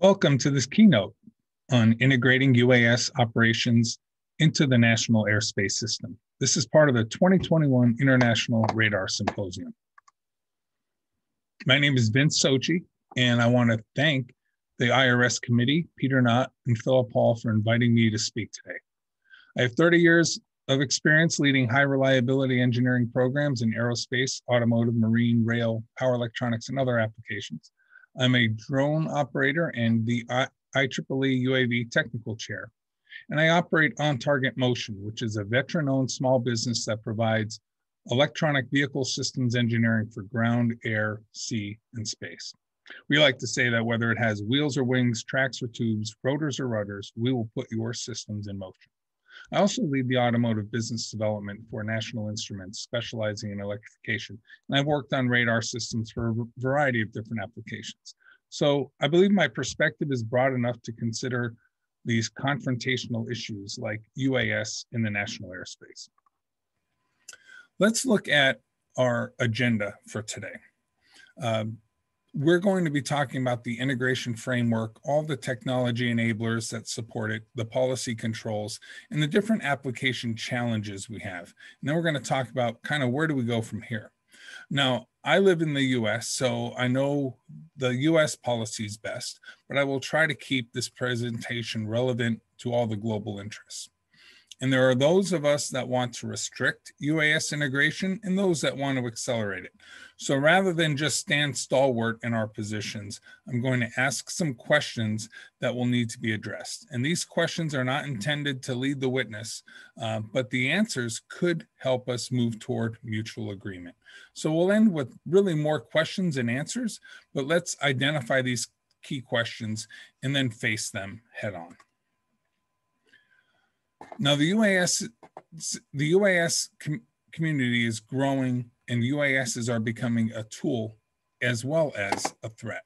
Welcome to this keynote on integrating UAS operations into the National Airspace System. This is part of the 2021 International Radar Symposium. My name is Vince Sochi, and I want to thank the IRS committee, Peter Knott and Philip Hall, for inviting me to speak today. I have 30 years of experience leading high reliability engineering programs in aerospace, automotive, marine, rail, power electronics, and other applications. I'm a drone operator and the IEEE UAV technical chair. And I operate On Target Motion, which is a veteran-owned small business that provides electronic vehicle systems engineering for ground, air, sea, and space. We like to say that whether it has wheels or wings, tracks or tubes, rotors or rudders, we will put your systems in motion. I also lead the automotive business development for National Instruments, specializing in electrification. And I've worked on radar systems for a variety of different applications. So I believe my perspective is broad enough to consider these confrontational issues like UAS in the national airspace. Let's look at our agenda for today. We're going to be talking about the integration framework, all the technology enablers that support it, the policy controls, and the different application challenges we have. And then we're going to talk about kind of where do we go from here. Now, I live in the US, so I know the US policies best, but I will try to keep this presentation relevant to all the global interests. And there are those of us that want to restrict UAS integration and those that want to accelerate it. So rather than just stand stalwart in our positions, I'm going to ask some questions that will need to be addressed. And these questions are not intended to lead the witness, but the answers could help us move toward mutual agreement. So we'll end with really more questions and answers, but let's identify these key questions and then face them head on. Now, the UAS community is growing, and UASs are becoming a tool as well as a threat.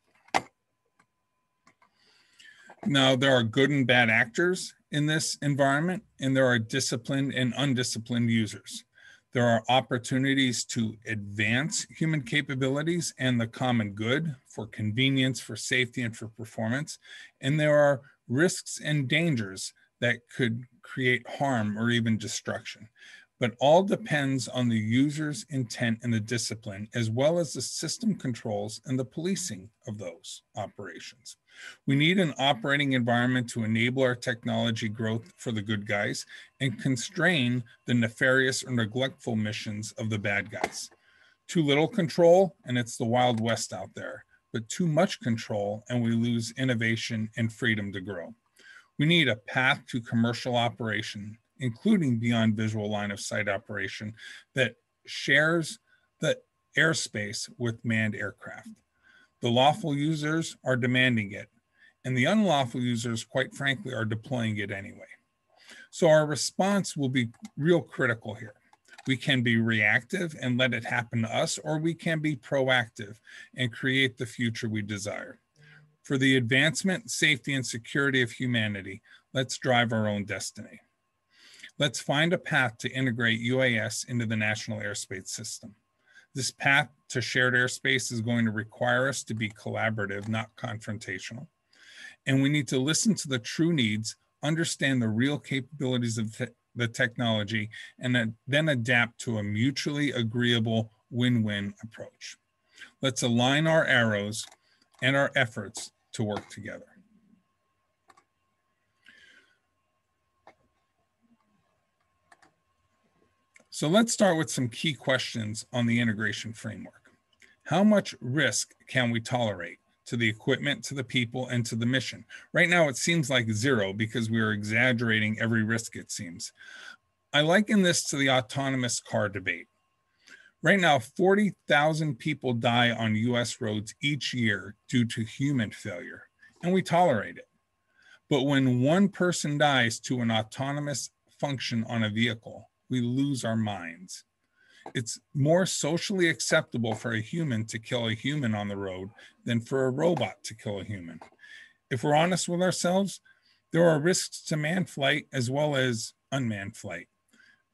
Now, there are good and bad actors in this environment, and there are disciplined and undisciplined users. There are opportunities to advance human capabilities and the common good for convenience, for safety, and for performance. And there are risks and dangers that could create harm or even destruction. But all depends on the user's intent and the discipline, as well as the system controls and the policing of those operations. We need an operating environment to enable our technology growth for the good guys and constrain the nefarious or neglectful missions of the bad guys. Too little control, and it's the Wild West out there, but too much control, and we lose innovation and freedom to grow. We need a path to commercial operation, including beyond visual line of sight operation, that shares the airspace with manned aircraft. The lawful users are demanding it, and the unlawful users, quite frankly, are deploying it anyway. So our response will be real critical here. We can be reactive and let it happen to us, or we can be proactive and create the future we desire. For the advancement, safety, and security of humanity, let's drive our own destiny. Let's find a path to integrate UAS into the national airspace system. This path to shared airspace is going to require us to be collaborative, not confrontational. And we need to listen to the true needs, understand the real capabilities of the technology, and then adapt to a mutually agreeable win-win approach. Let's align our arrows and our efforts to work together. So let's start with some key questions on the integration framework. How much risk can we tolerate to the equipment, to the people, and to the mission? Right now, it seems like zero because we are exaggerating every risk, it seems. I liken this to the autonomous car debate. Right now, 40,000 people die on US roads each year due to human failure, and we tolerate it. But when one person dies to an autonomous function on a vehicle, we lose our minds. It's more socially acceptable for a human to kill a human on the road than for a robot to kill a human. If we're honest with ourselves, there are risks to manned flight as well as unmanned flight.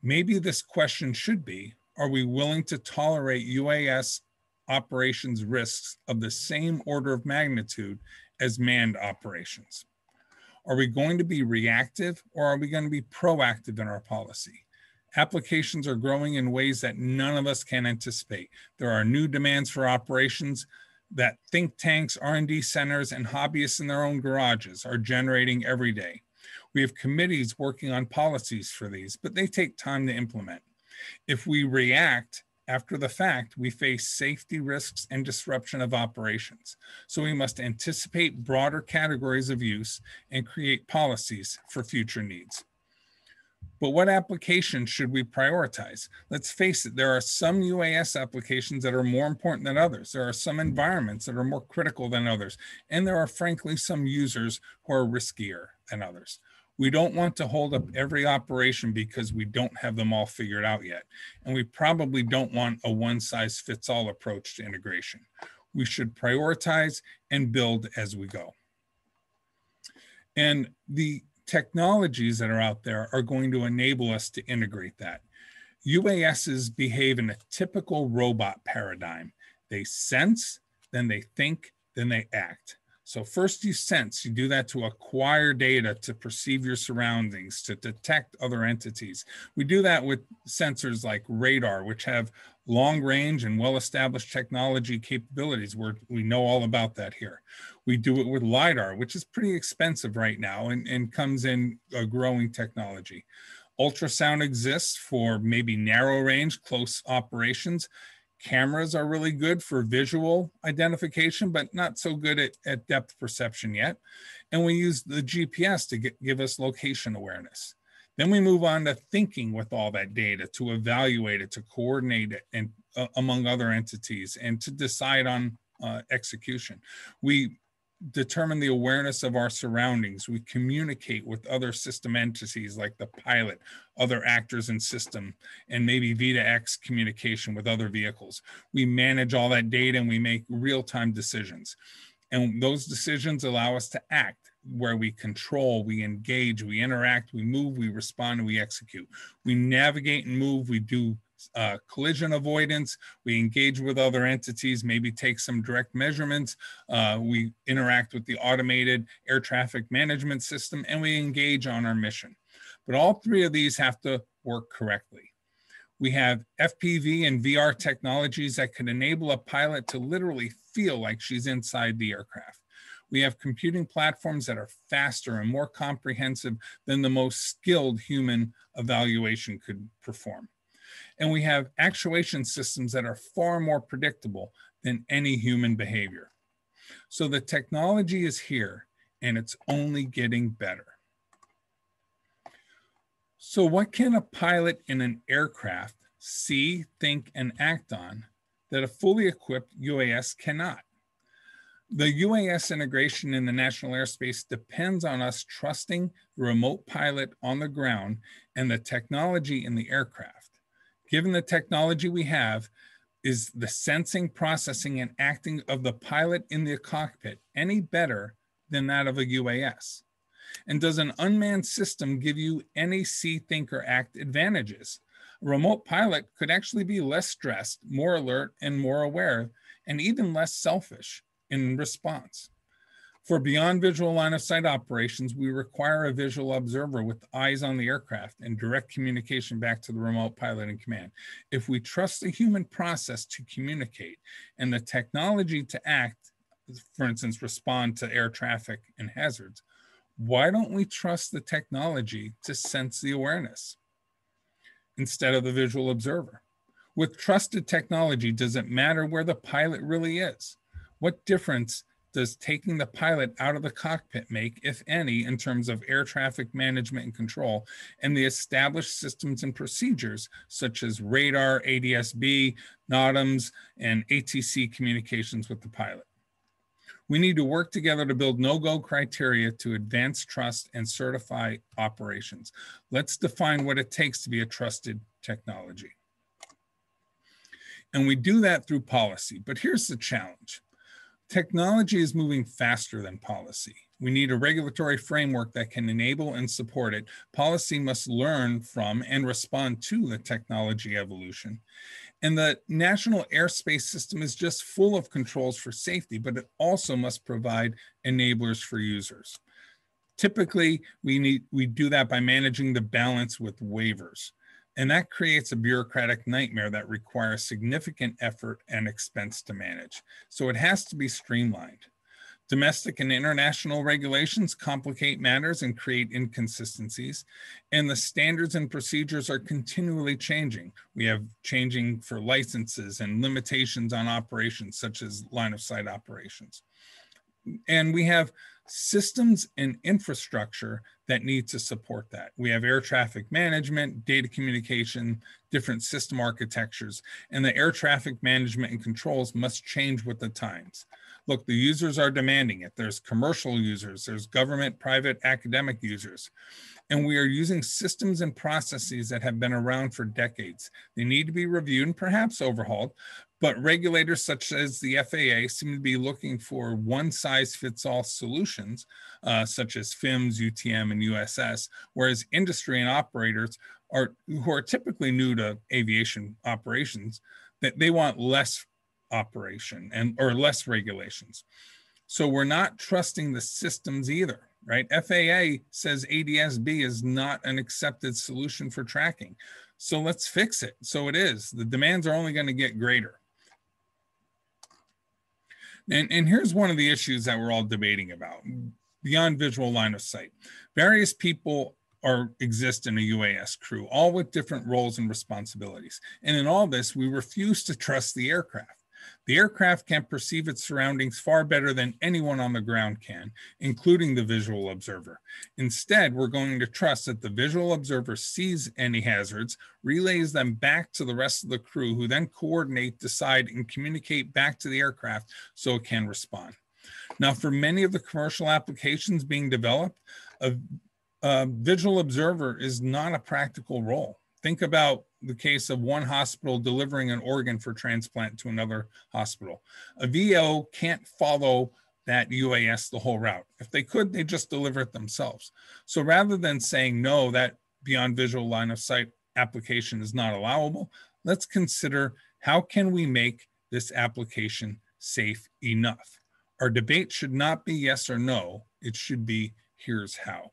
Maybe this question should be, are we willing to tolerate UAS operations risks of the same order of magnitude as manned operations? Are we going to be reactive or are we going to be proactive in our policy? Applications are growing in ways that none of us can anticipate. There are new demands for operations that think tanks, R&D centers, and hobbyists in their own garages are generating every day. We have committees working on policies for these, but they take time to implement. If we react after the fact, we face safety risks and disruption of operations. So we must anticipate broader categories of use and create policies for future needs. But what applications should we prioritize? Let's face it, there are some UAS applications that are more important than others. There are some environments that are more critical than others. And there are, frankly, some users who are riskier than others. We don't want to hold up every operation because we don't have them all figured out yet. And we probably don't want a one-size-fits-all approach to integration. We should prioritize and build as we go. And the technologies that are out there are going to enable us to integrate that. UASs behave in a typical robot paradigm. They sense, then they think, then they act. So first you sense, you do that to acquire data, to perceive your surroundings, to detect other entities. We do that with sensors like radar, which have long range and well-established technology capabilities. We know all about that here. We do it with LiDAR, which is pretty expensive right now and comes in a growing technology. Ultrasound exists for maybe narrow range, close operations. Cameras are really good for visual identification, but not so good at depth perception yet. And we use the GPS to give us location awareness. Then we move on to thinking with all that data, to evaluate it, to coordinate it, and among other entities, and to decide on execution. We determine the awareness of our surroundings. We communicate with other system entities like the pilot, other actors in system, and maybe V2X communication with other vehicles. We manage all that data and we make real-time decisions. And those decisions allow us to act, where we control, we engage, we interact, we move, we respond, and we execute. We navigate and move, we do collision avoidance, we engage with other entities, maybe take some direct measurements, we interact with the automated air traffic management system, and we engage on our mission. But all three of these have to work correctly. We have FPV and VR technologies that can enable a pilot to literally feel like she's inside the aircraft. We have computing platforms that are faster and more comprehensive than the most skilled human evaluation could perform. And we have actuation systems that are far more predictable than any human behavior. So the technology is here and it's only getting better. So what can a pilot in an aircraft see, think, and act on that a fully equipped UAS cannot? The UAS integration in the national airspace depends on us trusting the remote pilot on the ground and the technology in the aircraft. Given the technology we have, is the sensing, processing, and acting of the pilot in the cockpit any better than that of a UAS? And does an unmanned system give you any see, think, or act advantages? A remote pilot could actually be less stressed, more alert, and more aware, and even less selfish in response. For beyond visual line of sight operations, we require a visual observer with eyes on the aircraft and direct communication back to the remote pilot in command. If we trust the human process to communicate and the technology to act, for instance, respond to air traffic and hazards, why don't we trust the technology to sense the awareness instead of the visual observer? With trusted technology, does it matter where the pilot really is? What difference does taking the pilot out of the cockpit make, if any, in terms of air traffic management and control and the established systems and procedures such as radar, ADS-B, NOTAMs, and ATC communications with the pilot? We need to work together to build no-go criteria to advance trust and certify operations. Let's define what it takes to be a trusted technology. And we do that through policy, but here's the challenge. Technology is moving faster than policy. We need a regulatory framework that can enable and support it. Policy must learn from and respond to the technology evolution. And the national airspace system is just full of controls for safety, but it also must provide enablers for users. Typically, we do that by managing the balance with waivers. And that creates a bureaucratic nightmare that requires significant effort and expense to manage. So it has to be streamlined. Domestic and international regulations complicate matters and create inconsistencies, and the standards and procedures are continually changing. We have changing for licenses and limitations on operations, such as line of sight operations. And we have systems and infrastructure that need to support that. We have air traffic management, data communication, different system architectures, and the air traffic management and controls must change with the times. Look, the users are demanding it. There's commercial users, there's government, private, academic users. And we are using systems and processes that have been around for decades. They need to be reviewed and perhaps overhauled, but regulators such as the FAA seem to be looking for one-size-fits-all solutions, such as FIMS, UTM, and USS, whereas industry and operators who are typically new to aviation operations, that they want less operation or less regulations. So we're not trusting the systems either, right? FAA says ADS-B is not an accepted solution for tracking. So let's fix it. So it is. The demands are only going to get greater. And here's one of the issues that we're all debating about, beyond visual line of sight. Various people exist in a UAS crew, all with different roles and responsibilities. And in all this, we refuse to trust the aircraft. The aircraft can perceive its surroundings far better than anyone on the ground can, including the visual observer. Instead, we're going to trust that the visual observer sees any hazards, relays them back to the rest of the crew, who then coordinate, decide, and communicate back to the aircraft so it can respond. Now, for many of the commercial applications being developed, a visual observer is not a practical role. Think about the case of one hospital delivering an organ for transplant to another hospital. A VO can't follow that UAS the whole route. If they could, they just deliver it themselves. So rather than saying, no, that beyond visual line of sight application is not allowable, let's consider how can we make this application safe enough? Our debate should not be yes or no. It should be here's how.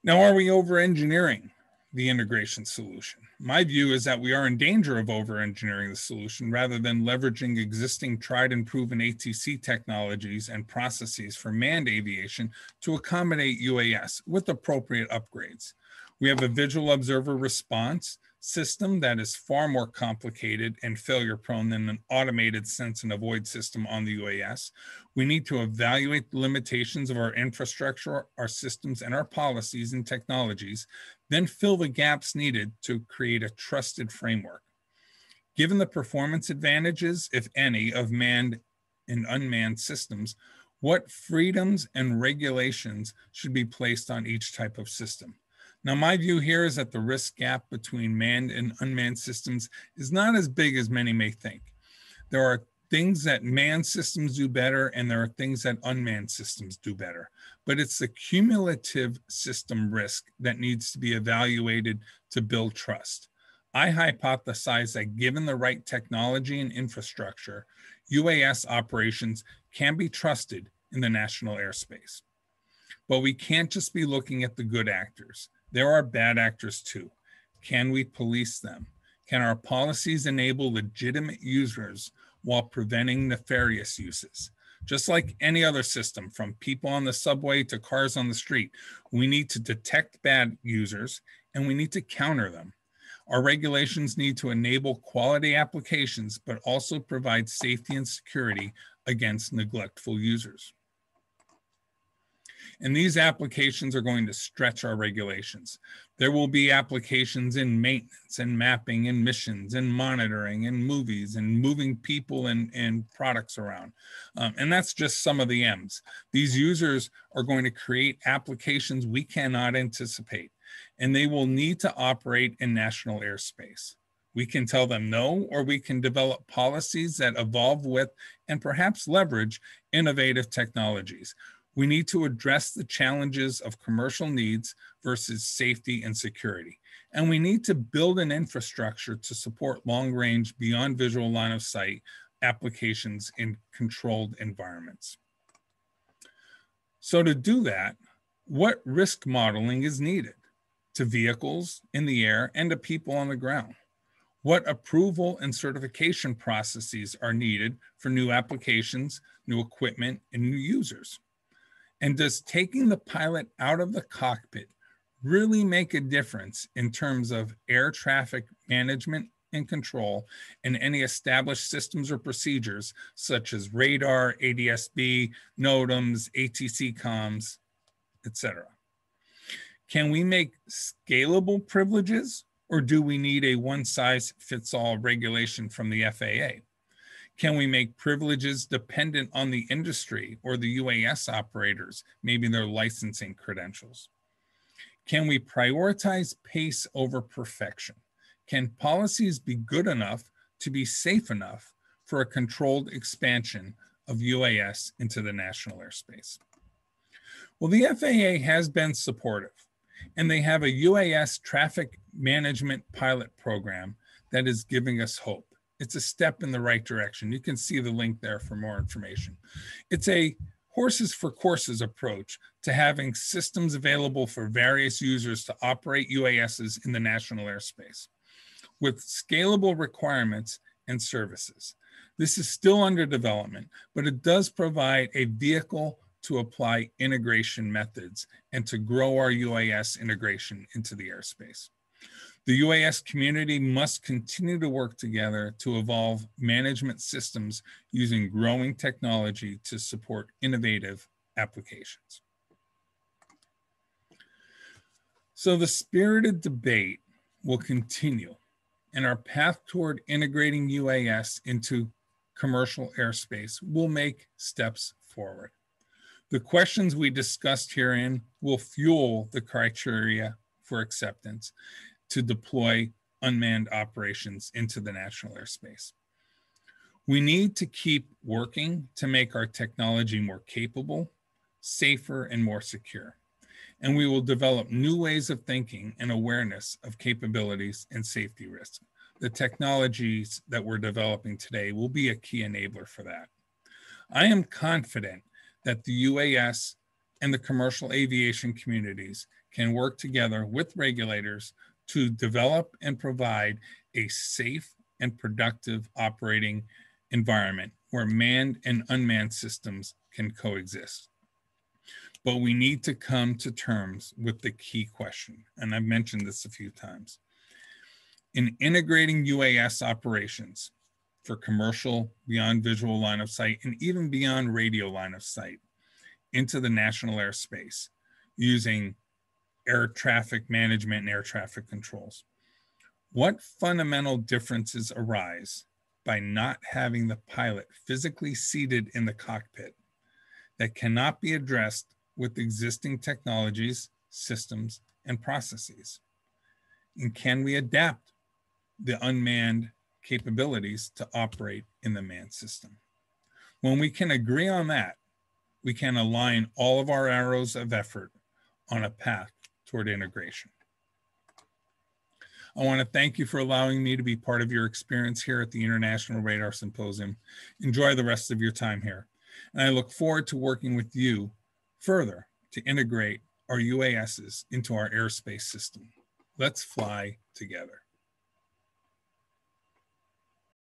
Now, are we over-engineering the integration solution? My view is that we are in danger of over-engineering the solution rather than leveraging existing tried and proven ATC technologies and processes for manned aviation to accommodate UAS with appropriate upgrades. We have a visual observer response system that is far more complicated and failure prone than an automated sense and avoid system on the UAS. We need to evaluate the limitations of our infrastructure, our systems, and our policies and technologies, then fill the gaps needed to create a trusted framework. Given the performance advantages, if any, of manned and unmanned systems, what freedoms and regulations should be placed on each type of system? Now, my view here is that the risk gap between manned and unmanned systems is not as big as many may think. There are things that manned systems do better, and there are things that unmanned systems do better. But it's the cumulative system risk that needs to be evaluated to build trust. I hypothesize that given the right technology and infrastructure, UAS operations can be trusted in the national airspace. But we can't just be looking at the good actors. There are bad actors too. Can we police them? Can our policies enable legitimate users while preventing nefarious uses? Just like any other system, from people on the subway to cars on the street, we need to detect bad users and we need to counter them. Our regulations need to enable quality applications, but also provide safety and security against neglectful users. And these applications are going to stretch our regulations. There will be applications in maintenance and mapping and missions and monitoring and movies and moving people and products around. And that's just some of the M's. These users are going to create applications we cannot anticipate, and they will need to operate in national airspace. We can tell them no, or we can develop policies that evolve with and perhaps leverage innovative technologies. We need to address the challenges of commercial needs versus safety and security. And we need to build an infrastructure to support long-range, beyond visual line of sight applications in controlled environments. So to do that, what risk modeling is needed to vehicles in the air and to people on the ground? What approval and certification processes are needed for new applications, new equipment, and new users? And does taking the pilot out of the cockpit really make a difference in terms of air traffic management and control and any established systems or procedures such as radar, ADS-B, NOTAMs, ATC comms, etc.? Can we make scalable privileges, or do we need a one-size-fits-all regulation from the FAA? Can we make privileges dependent on the industry or the UAS operators, maybe their licensing credentials? Can we prioritize pace over perfection? Can policies be good enough to be safe enough for a controlled expansion of UAS into the national airspace? Well, the FAA has been supportive, and they have a UAS traffic management pilot program that is giving us hope. It's a step in the right direction. You can see the link there for more information. It's a horses for courses approach to having systems available for various users to operate UASs in the national airspace with scalable requirements and services. This is still under development, but it does provide a vehicle to apply integration methods and to grow our UAS integration into the airspace. The UAS community must continue to work together to evolve management systems using growing technology to support innovative applications. So the spirited debate will continue, and our path toward integrating UAS into commercial airspace will make steps forward. The questions we discussed herein will fuel the criteria for acceptance to deploy unmanned operations into the national airspace. We need to keep working to make our technology more capable, safer, and more secure. And we will develop new ways of thinking and awareness of capabilities and safety risks. The technologies that we're developing today will be a key enabler for that. I am confident that the UAS and the commercial aviation communities can work together with regulators to develop and provide a safe and productive operating environment where manned and unmanned systems can coexist. But we need to come to terms with the key question, and I've mentioned this a few times. In integrating UAS operations for commercial, beyond visual line of sight, and even beyond radio line of sight into the national airspace using air traffic management and air traffic controls, what fundamental differences arise by not having the pilot physically seated in the cockpit that cannot be addressed with existing technologies, systems, and processes? And can we adapt the unmanned capabilities to operate in the manned system? When we can agree on that, we can align all of our arrows of effort on a path toward integration. I want to thank you for allowing me to be part of your experience here at the International Radar Symposium. Enjoy the rest of your time here. And I look forward to working with you further to integrate our UASs into our airspace system. Let's fly together.